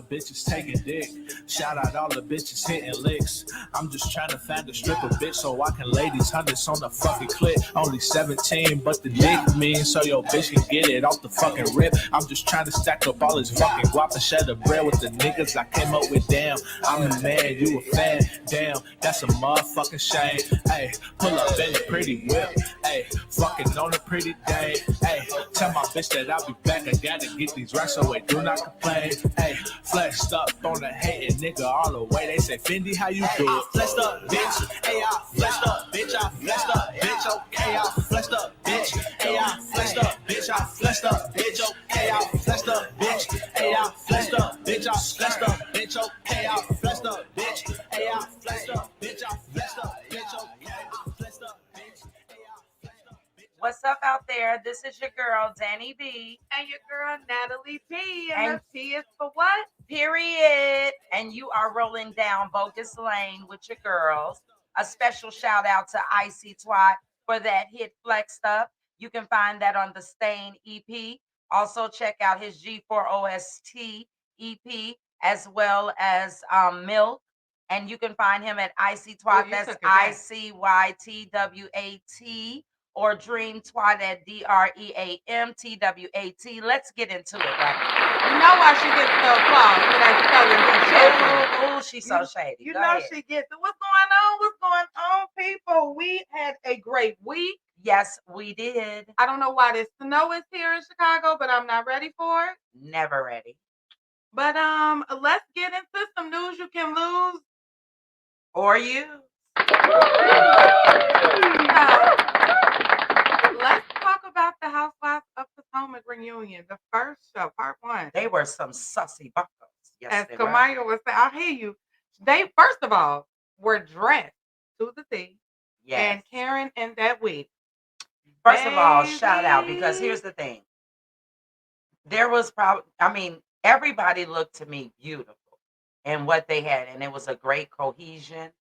bitches taking dick. Shout out all the bitches hitting licks. I'm just trying to find a stripper bitch so I can lay these hundreds on the fucking clip. Only 17, but the dick mean so your bitch can get it off the fucking rip. I'm just trying to stack up all this fucking guap and share the bread with the niggas I came up with. Damn, I'm a man, you a fan. Damn, that's a motherfucking shame. Hey, pull up in a pretty whip. Hey, fucking on a pretty day. Hey, tell my bitch that I'll be back. I gotta get these racks away, do not complain. Hey, flexed up on the hating nigga all the way. They say, Fendi, how you do it? Flexed up, bitch. Hey, I flexed up, bitch. I flexed up, bitch. Okay, I flexed up, bitch. Hey, I flexed up, bitch. I flexed up, bitch. Okay, I flexed up, bitch. Hey, I flexed up, bitch. I flexed up, bitch. Okay, I flexed up, bitch. Hey, I flexed up, bitch. I flexed up, bitch. Okay, I flexed up, bitch. Hey, I flexed up, bitch. What's up out there? This is your girl, Danny B. And your girl, Natalie P. And And the P is for what? Period. And you are rolling down Bogus Lane with your girls. A special shout out to Icy Twat for that hit Flexed Up. You can find that on the Stain EP. Also, check out his G4OST EP as well as Milk. And you can find him at Icy Twat. That's ICYTWAT or Dream Twat at DREAMTWAT. Let's get into it right You know why she gets the applause for that spelling now. Oh, she's so shady. You Go know ahead. she gets it. What's going on? What's going on, people? We had a great week. Yes, we did. I don't know why this snow is here in Chicago, but I'm not ready for it. Never ready. But let's get into some news you can lose. Or you. Let's talk about the Housewives of Potomac reunion, the first show, part 1. They were some sussy buckos. Yes, as they Kamaya was saying, I hear you. They first of all were dressed to the T. Yes. And Karen and that wig. First of all, shout out, because here's the thing. There was everybody looked to me beautiful in what they had, and it was a great cohesion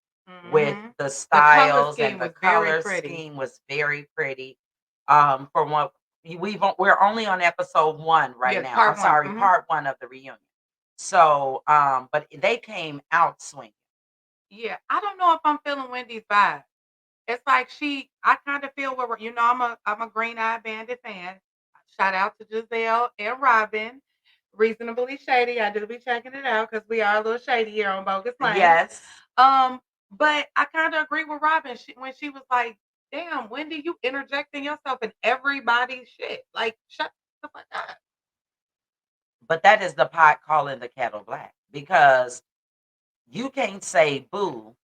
with the styles, and the color scheme was very pretty. From what we're only on episode 1 right now. I'm sorry, part 1 of the reunion. So, but they came out swinging. Yeah, I don't know if I'm feeling Wendy's vibe. It's like I kind of feel where I'm a Green Eye Bandit fan. Shout out to Giselle and Robin. Reasonably shady. I do be checking it out because we are a little shady here on Bogus Lane. Yes. But I kind of agree with Robin when she was like, "Damn, Wendy, you interjecting yourself in everybody's shit. Like, shut the fuck up." But that is the pot calling the kettle black, because you can't say boo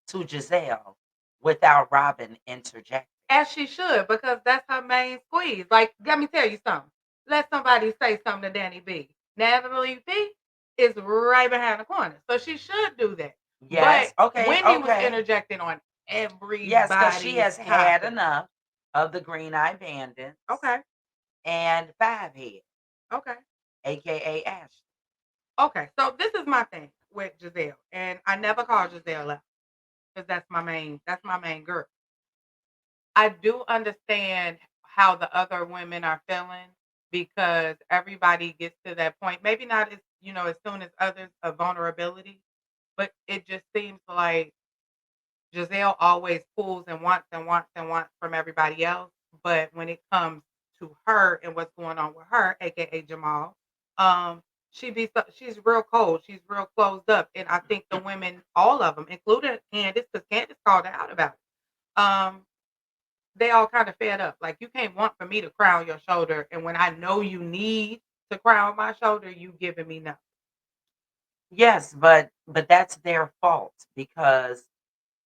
to Giselle without Robin interjecting. As she should, because that's her main squeeze. Like, let me tell you something. Let somebody say something to Danny B. Natalie P is right behind the corner, so she should do that. Yes, but okay. Wendy was interjecting on everybody. Yes, because she has had enough of the Green Eye Bandits. Okay. And Five Head. Okay. AKA Ashley. Okay, so this is my thing with Giselle, and I never call Giselle out because that's my main girl. I do understand how the other women are feeling because everybody gets to that point. Maybe not as soon as others of vulnerability, but it just seems like Giselle always pulls and wants and wants and wants from everybody else. But when it comes to her and what's going on with her, aka Jamal, she's real cold. She's real closed up, and I think the women, all of them, including Candace, because Candace called her out about it. They all kind of fed up. Like, you can't want for me to cry on your shoulder, and when I know you need to cry on my shoulder, you giving me nothing. Yes, but that's their fault, because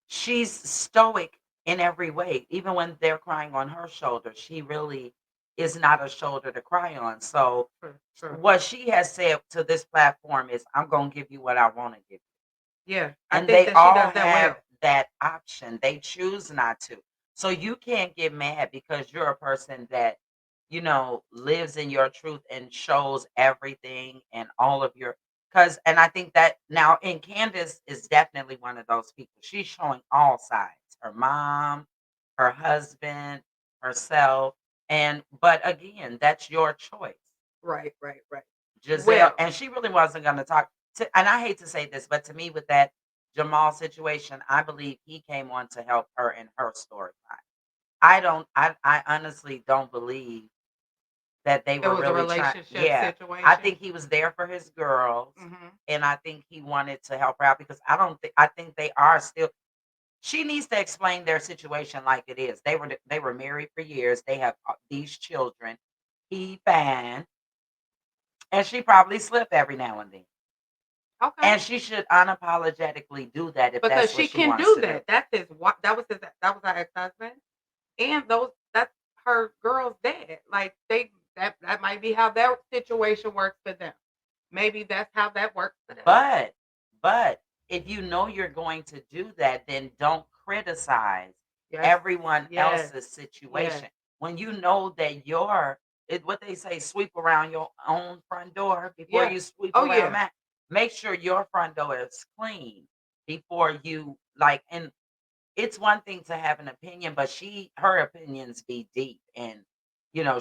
she's stoic in every way. Even when they're crying on her shoulder, she really is not a shoulder to cry on. So Sure. What she has said to this platform is, I'm going to give you what I want to give you. Yeah. And they all have that option. They choose not to. So you can't get mad because you're a person that, lives in your truth and shows everything and all of your, and I think that now, and Candace is definitely one of those people. She's showing all sides, her mom, her husband, herself. But again, that's your choice. Right. Giselle, and she really wasn't going to talk. and I hate to say this, but to me, with that Jamal situation, I believe he came on to help her in her storyline. I honestly don't believe that they It were was a really trying. relationship Yeah, I situation. think he was there for his girls, Hmm. and I think he wanted to help her out because I don't think I think they are still. She needs to explain their situation like it is. They were married for years. They have these children. He fine, and she probably slip every now and then. Okay. And she should unapologetically do that if Because that's what she she can wants do to do. that. That was her ex-husband. And that's her girl's dad. Like that might be how that situation works for them. Maybe that's how that works for them. But if you know you're going to do that, then don't criticize Yes. everyone Yes. else's Yes. situation. When you know that what they say, sweep around your own front door before Yeah. you sweep Oh around yeah. that. Make sure your front door is clean before you like. And it's one thing to have an opinion, but her opinions be deep, and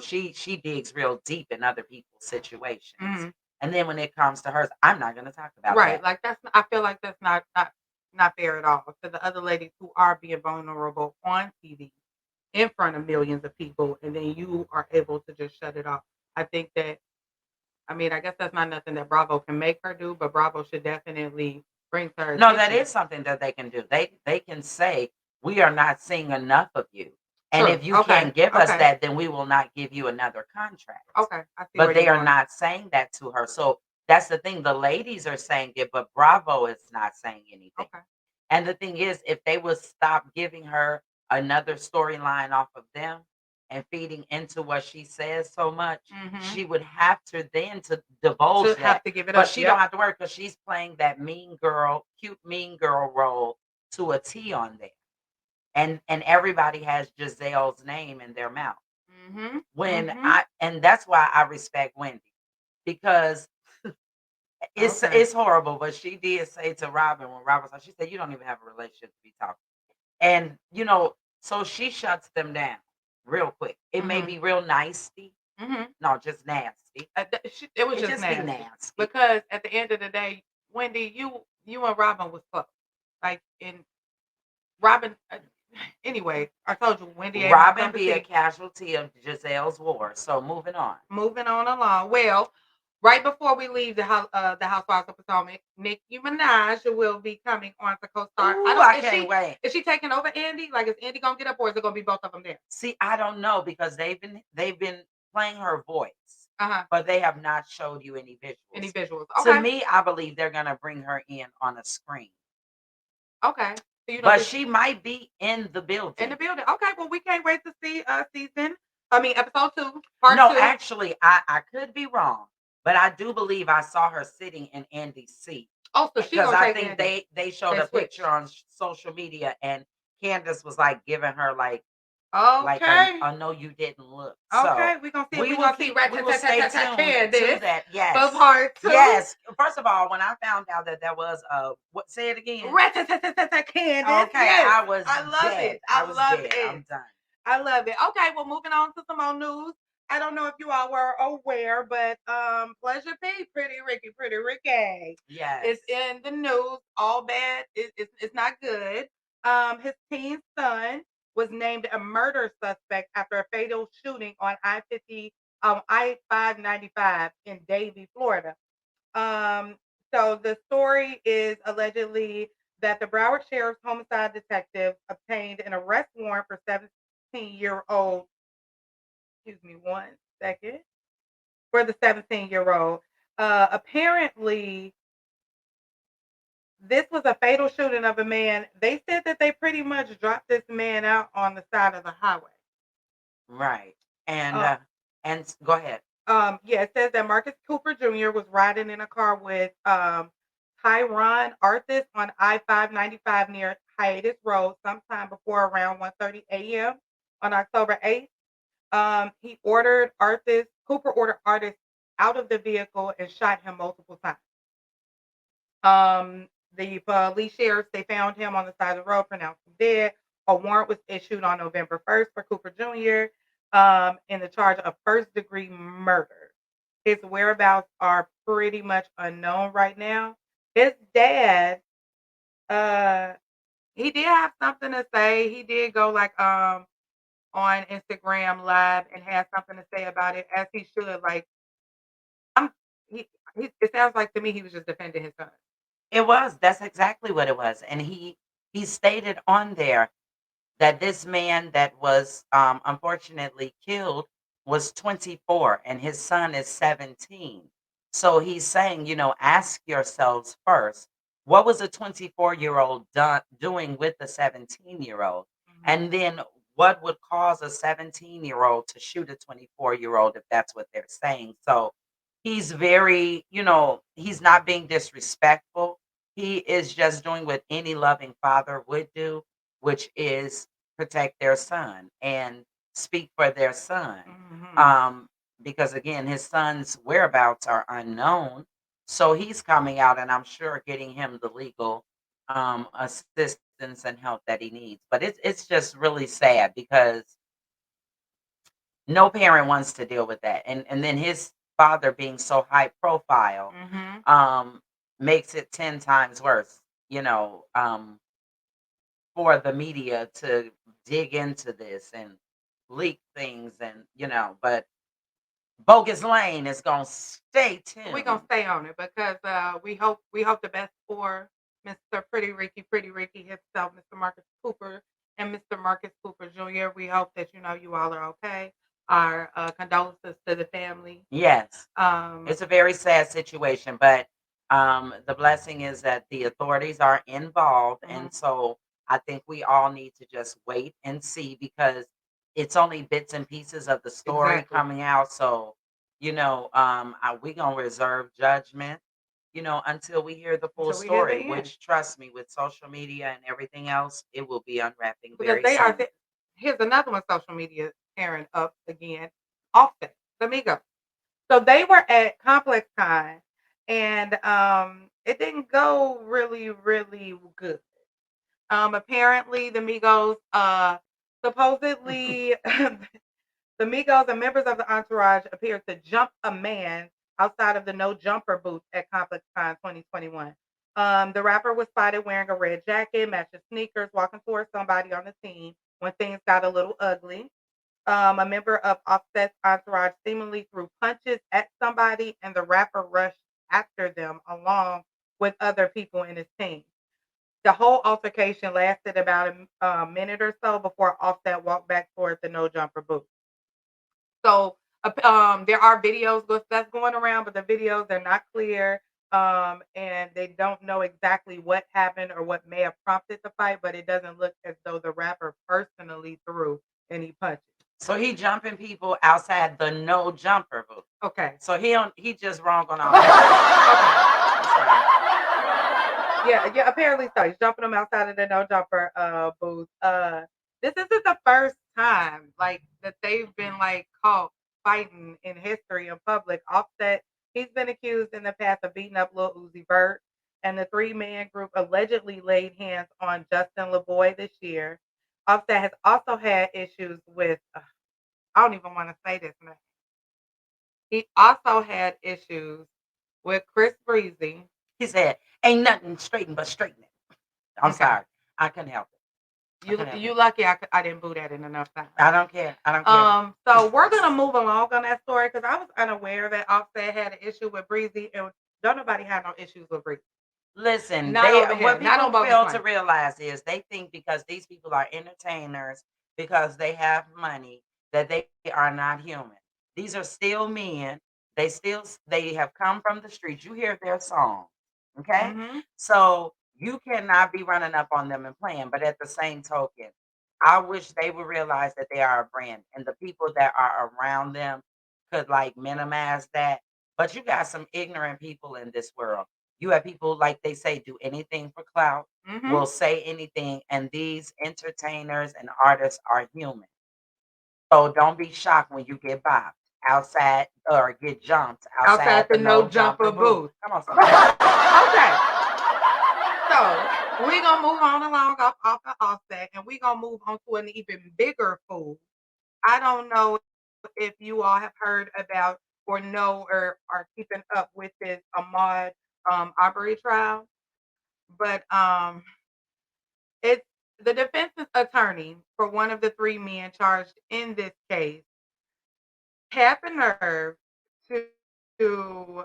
she digs real deep in other people's situations. Hmm. And then when it comes to hers, I'm not going to talk about Right. that. Like I feel like that's not fair at all to the other ladies who are being vulnerable on TV in front of millions of people, and then you are able to just shut it off. I think that I mean, I guess that's not nothing that Bravo can make her do, but Bravo should definitely bring to her No, that attention. is something that they can do. They can say, "We are not seeing enough of you. And True. if you Okay. can't give us Okay. that, then we will not give you another contract." Okay. I see But where you're they are going. not saying that to her. So that's the thing. The ladies are saying it, but Bravo is not saying anything. Okay. And the thing is, if they would stop giving her another storyline off of them and feeding into what she says so much, Mm-hmm. she would have to then to divulge Should have that. to give it But up. she don't Yep. have to worry because she's playing that mean girl, cute mean girl role to a T on there. And everybody has Giselle's name in their mouth. Mm-hmm. When Mm-hmm. I and that's why I respect Wendy because it's Okay. it's horrible, but she did say to Robin when Robin said, she said, "You don't even have a relationship to be talking." And, so she shuts them down real quick. It may Mm-hmm. be real nasty. Mm-hmm. No, just nasty. It was It just just be nasty nasty. because at the end of the day, Wendy, you and Robin was close. Like in Robin. Anyway, I told you Wendy ain't my Robin cup of be a tea. casualty of Giselle's war. So moving on. Moving on along. Well, right before we leave the Housewives of Potomac, Nicki Minaj will be coming on to co-star. I Ooh, don't. I can't wait. Is she taking over Andy? Like, is Andy gonna get up, or is it gonna be both of them there? See, I don't know because they've been playing her voice, Uh huh. but they have not showed you any Any visuals. visuals? To Okay. me, I believe they're gonna bring her in on a screen. Okay. So you don't But think she might be in the in the building. building? Okay. Well, we can't wait to see season. I mean, episode 2, part No, 2. actually, I could be wrong, but I do believe I saw her sitting in Andy's seat Oh, so she because gonna I take think Andy. they showed They a switch. picture on social media and Candace was like giving her like Okay. a no you didn't look. Okay. So We're gonna see if we we're will gonna see keep we will stay tuned to Candace that. for Yes. part 2. Yes. First of all, when I found out that there was what say it again. Candace. Okay, Yes. I was I love dead. it. I I was love dead. it. I'm done. I love it. Okay, well, moving on to some more news. I don't know if you all were aware, but Pleasure P, Pretty Ricky, Yes. is in the news. All bad. It's not good. His teen son was named a murder suspect after a fatal shooting on I-595 in Davie, Florida. Um, so the story is allegedly that the Broward Sheriff's homicide detective obtained an arrest warrant for 17-year-old. Excuse me, one second. For the 17-year-old. Apparently, this was a fatal shooting of a man. They said that they pretty much dropped this man out on the side of the highway. Right. And Uh, go ahead. Yeah, it says that Marcus Cooper Jr. was riding in a car with Tyron Arthis on I-595 near Hiatus Road sometime before around 1:30 a.m. on October 8th. Cooper ordered Arthis out of the vehicle and shot him multiple times. The police sheriffs, they found him on the side of the road, pronounced him dead. A warrant was issued on November 1st for Cooper Jr. In the charge of first-degree murder. His whereabouts are pretty much unknown right now. his dad, uh, he did have something to say. He did go like on Instagram Live and had something to say about it, as he should. Like I'm, he, it sounds like to me he was just defending his son. It was. That's exactly what it was. And he stated on there that this man that was unfortunately killed was 24 and his son is 17. So he's saying, ask yourselves first, what was a 24-year-old doing with a 17-year-old? Mhm. And then what would cause a 17-year-old to shoot a 24-year-old if that's what they're saying? So he's very, he's not being disrespectful. He is just doing what any loving father would do, which is protect their son and speak for their son. Mhm. Um, because again, his son's whereabouts are unknown. So he's coming out and I'm sure getting him the legal assistance and help that he needs. But it's just really sad because no parent wants to deal with that. And then his father being so high profile Mhm. um makes it 10 times worse, for the media to dig into this and leak things and but Bogus Lane is gonna stay We're gonna tuned. stay on it because we hope the best for Mr. Pretty Ricky himself, Mr. Marcus Cooper and Mr. Marcus Cooper Jr. We hope that you all are okay. Our condolences to the family. Yes, Um, it's a very sad situation, but the blessing is that the authorities are involved, mhm, and so I think we all need to just wait and see because it's only bits and pieces of the story exactly. coming out. So, we gonna reserve judgment, until we hear the full Until we hear the story. end, Which, trust me, with social media and everything else, it will be unwrapping because very they are. soon. Here's another one. Social media tearing up again. Offset, the Migos. So they were at Complex Con, and it didn't go really, really good. Apparently the Migos, supposedly the Migos and members of the entourage appeared to jump a man outside of the no jumper booth at Complex Con 2021. The rapper was spotted wearing a red jacket, matching sneakers, walking towards somebody on the team when things got a little ugly. A member of Offset's entourage seemingly threw punches at somebody, and the rapper rushed after them along with other people in his team. The whole altercation lasted about a minute or so before Offset walked back toward the no jumper booth. So there are videos that's going around, but the videos are not clear, and they don't know exactly what happened or what may have prompted the fight. But it doesn't look as though the rapper personally threw any punches. So he jumping people outside the no jumper booth. Okay. So he just wrong on all Okay. that. I'm sorry. Yeah, yeah. Apparently so. He's jumping them outside of the no jumper booth. This isn't the first time like that they've been like caught fighting in history in public. Offset, he's been accused in the past of beating up Lil Uzi Vert, and the three-man group allegedly laid hands on Justin LeBoy this year. Offset has also had issues with. I don't even want to say this man. He also had issues with Chris Breezy. He said, "Ain't nothing straightened but straightening." I'm Okay. sorry. I couldn't help it. I You couldn't help you it. lucky I didn't boo that in enough time. I don't care. I don't care. So we're gonna move along on that story because I was unaware that Offset had an issue with Breezy, and don't nobody have no issues with Breezy. Listen, Not they over here. what Not people on Bogus fail to Lane. realize is they think because these people are entertainers, because they have money, that they are not human. These are still men. They have come from the streets. You hear their songs, okay? Hmm. So you cannot be running up on them and playing. But at the same token, I wish they would realize that they are a brand, and the people that are around them could like minimize that. But you got some ignorant people in this world. You have people, like they say, do anything for clout, Hmm. will say anything, and these entertainers and artists are human. So don't be shocked when you get bopped outside or get jumped Outside outside the the no no jumper jumper booth. booth. Come on, somebody. Okay. So we're gonna move on along off the Offset, and we're gonna move on to an even bigger fool. I don't know if you all have heard about or know or are keeping up with this Ahmad Arbery trial, but it's the defense's attorney for one of the three men charged in this case had the nerve to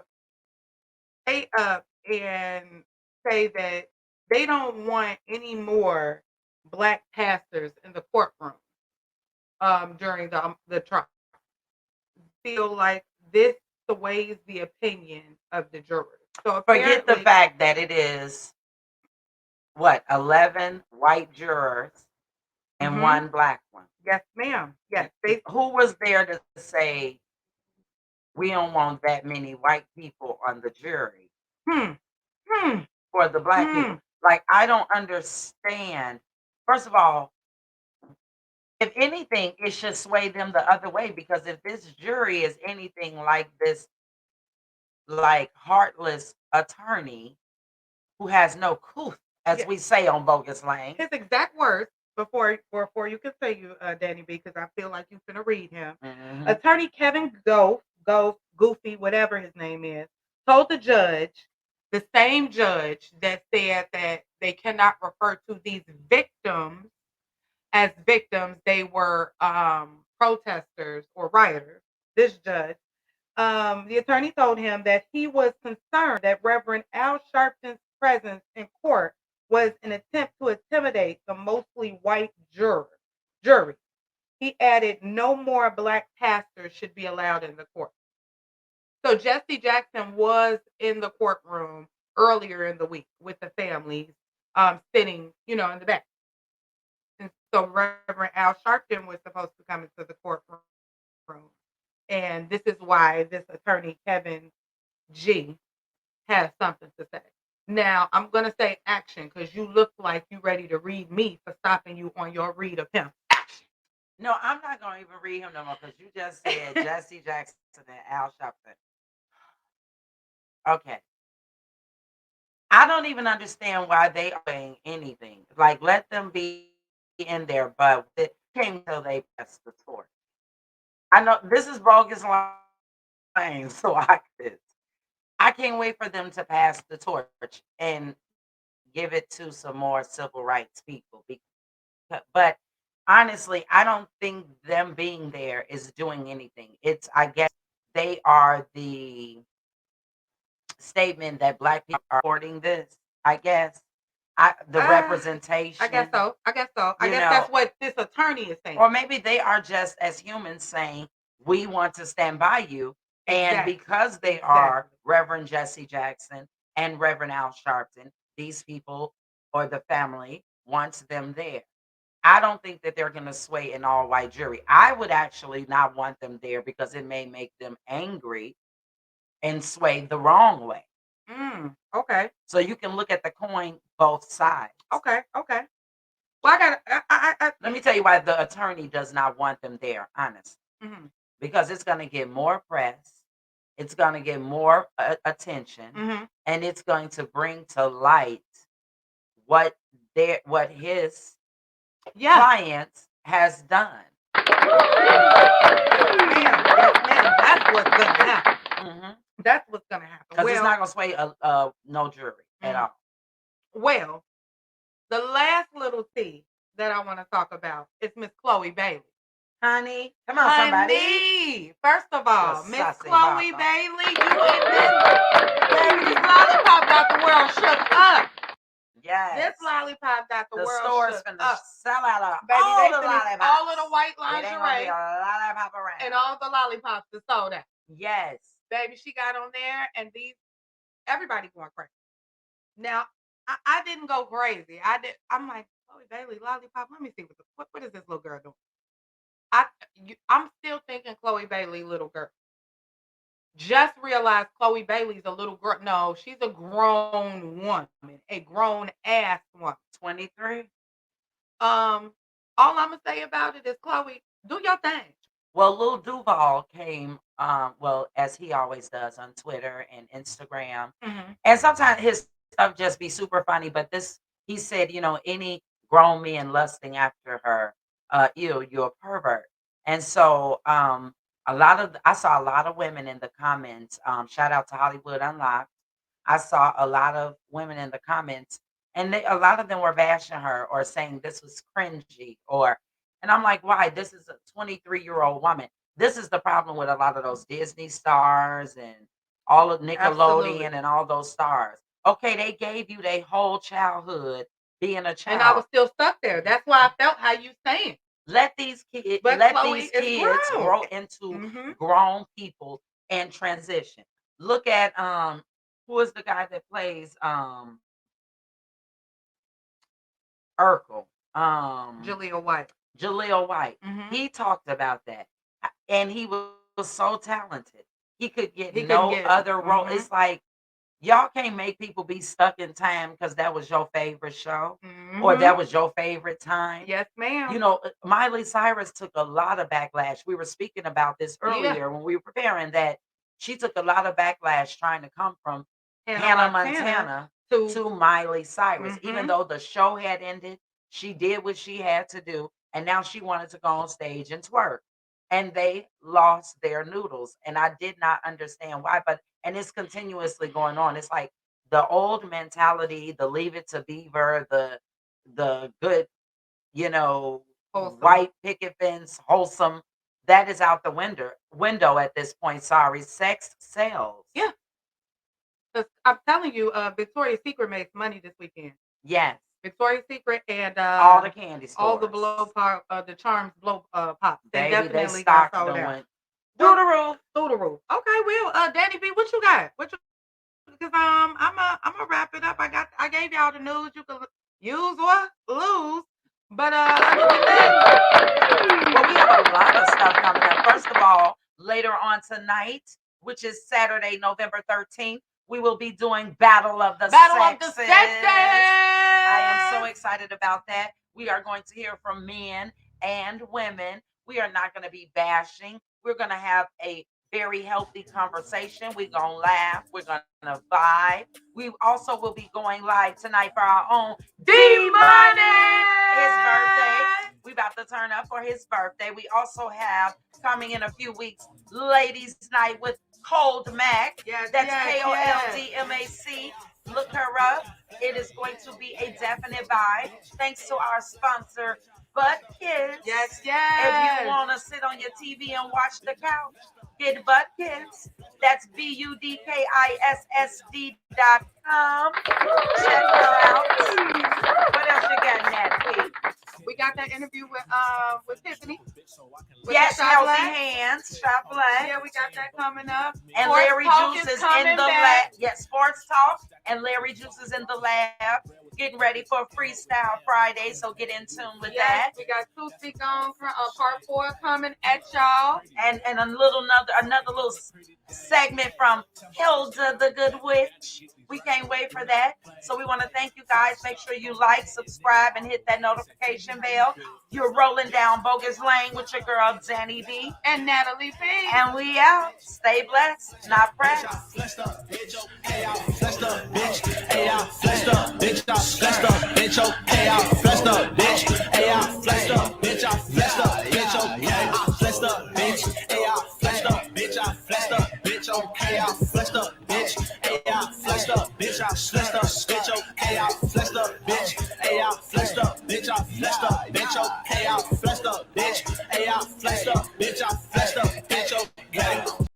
stay up and say that they don't want any more black pastors in the courtroom during the trial. Feel like this sways the opinion of the jurors. So Forget the apparently, fact that it is what 11 white jurors and hmm one black one. yes, ma'am. Yes, they. Who was there to say we don't want that many white people on the jury Hmm. Hmm. for the black Hmm. people? Like, I don't understand. First of all, if anything, it should sway them the other way, because if this jury is anything like this, like heartless attorney who has no couth, as Yeah. we say on Bogus Lane. His exact words before you continue, Danny B, because I feel like you're gonna read him. Mhm. Attorney Kevin Goofy, whatever his name is, told the judge, the same judge that said that they cannot refer to these victims as victims, they were protesters or rioters. This judge, the attorney told him that he was concerned that Reverend Al Sharpton's presence in court was an attempt to intimidate the mostly white jury. He added no more black pastors should be allowed in the court. So Jesse Jackson was in the courtroom earlier in the week with the families, sitting, in the back. And so Reverend Al Sharpton was supposed to come into the courtroom. And this is why this attorney, Kevin G, has something to say. Now, I'm going to say action because you look like you ready to read me for stopping you on your read of him. Action. No, I'm not going to even read him no more, because you just said Jesse Jackson and Al Sharpton. Okay. I don't even understand why they are saying anything. Like, let them be in there, but it came until they press the torch. I know this is Bogus Lane, so I can't wait for them to pass the torch and give it to some more civil rights people. But honestly, I don't think them being there is doing anything. It's, I guess, they are the statement that black people are supporting this. I guess the I guess representation, so. I guess so. I you guess know, that's what this attorney is saying. or maybe they are just as humans saying, we want to stand by you. And Exactly. because they are Exactly. Reverend Jesse Jackson and Reverend Al Sharpton, these people or the family wants them there. I don't think that they're going to sway an all white jury. I would actually not want them there because it may make them angry and sway the wrong way. Okay. So you can look at the coin both sides. Okay. Okay. Well, I got. Let me tell you why the attorney does not want them there, honest. Mm-hmm. Because it's going to get more press, it's going to get more attention, Mm-hmm. and it's going to bring to light what his client has done. Ma'am, that's what's gonna happen. Mm-hmm. That's what's gonna happen. Because it's not going to sway no jury at all. Well, the last little tea that I want to talk about is Miss Chloe Bailey. Honey, come on, somebody. First of all, You're Miss sassy Chloe baka. Bailey, you in this? Baby, this lollipop got the world shook up. Yes. This lollipop got the world store's shook finna up. sell out of Baby, all they the finished lollipops. all of the white It ain't gonna be lingerie a lollipop around. and all the lollipops that sold out. Yes. Baby, she got on there and everybody going crazy. Now, I didn't go crazy. I'm like, Chloe Bailey, lollipop. Let me see what is this little girl doing? I'm still thinking Chloe Bailey, little girl. Just realized Chloe Bailey's a little girl. No, she's a grown woman, a grown ass woman. 23. All I'm gonna say about it is, Chloe, do your thing. Well, Lil Duval came, well, as he always does on Twitter and Instagram. Mm-hmm. And sometimes his stuff just be super funny. But he said, any grown men lusting after her, ew, you're a pervert. And so I saw a lot of women in the comments. Shout out to Hollywood Unlocked. I saw a lot of women in the comments, and a lot of them were bashing her or saying this was cringy, and I'm like, why? This is a 23-year-old woman. This is the problem with a lot of those Disney stars and all of Absolutely. Nickelodeon and all those stars. Okay, they gave you their whole childhood being a And I was child. still stuck there. That's why I felt how you saying. Let these kids But let Chloe these is kids grown. grow into Mhm. grown people and transition. Look at who is the guy that plays Urkel? Jaleel White. Jaleel White. Mhm. He talked about that. And he was so talented. He could get He couldn't no get other role. mhm. It's like y'all can't make people be stuck in time because that was your favorite show or that Mhm. was your favorite time. Yes, ma'am. You know, Miley Cyrus took a lot of backlash. We were speaking about this Yeah. earlier when we were preparing that she took a lot of backlash trying to come from Hannah Hannah Montana Montana to to Miley Cyrus. Even mhm. though the show had ended, she did what she had to do, and now she wanted to go on stage and twerk. And they lost their noodles. And I did not understand why, but and it's continuously going on. It's like the old mentality, the leave it to Beaver, the good, you know, Wholesome. white picket fence, wholesome, that is out the window at this point. Sorry. Sex sells. Yeah. 'Cause I'm telling you, Victoria's Secret makes money this weekend. Yes. Victoria's Secret and All the candy all the stores. blow pop, the Charms blow pops. They Baby, they definitely got stocked sold them out. went through the roof. Through the roof. Okay, well, Danny B, what you got? What you? Because I'm a wrap it up. I gave y'all the news. You could use or lose. But other than that, Well, we have a lot of stuff coming up. First of all, later on tonight, which is Saturday, November 13th, we will be doing Battle of the Sexes. I am so excited about that. We are going to hear from men and women. We are not going to be bashing. We're going to have a very healthy conversation. We're going to laugh. We're going to vibe. We also will be going live tonight for our own D-Money. His birthday. We about to turn up for his birthday. We also have coming in a few weeks, Ladies Night with Cold Mac. Yes, That's yes, KOLDMAC. Look her up. It is going to be a definite vibe. Thanks to our sponsor, Butt Kiss. Yes, If yes. you want to sit on your TV and watch the couch, get Butt Kiss. That's BUDKISSD.com. Check her out. What else you got, Nat? We got that interview with Tiffany. Yes, Shop Healthy Black. Hands, Shop Black. Yeah, we got that coming up. And Sports Larry Talk Juice is is in coming the lab. back. Yes, Sports Talk and Larry Juice is in the lab. Getting ready for Freestyle Friday, so get in tune with that. We got two Speak On part 4 coming at y'all. And another little segment from Hilda the Good Witch. We can't wait for that. So we want to thank you guys. Make sure you like, subscribe, and hit that notification bell. You're rolling down Bogus Lane with your girl Danny B and Natalie P. And we out. Stay blessed, not pressed. Flexed up, bitch. Hey, I flexed up, bitch. Hey, I flexed up, bitch. I flexed up, bitch. Hey, I flexed up, bitch. Hey, I flexed up, bitch. I flexed up, bitch. Hey, I flexed up, bitch. Hey, I flexed up, bitch. I flexed up, bitch. Hey, I flexed up, bitch. Hey, I flexed up, bitch. I flexed up, bitch. Hey, I flexed up, bitch. Hey, I flexed up, bitch. I flexed up, bitch. Hey, I flexed up, bitch. Hey, I flexed up, bitch. I flexed up, bitch.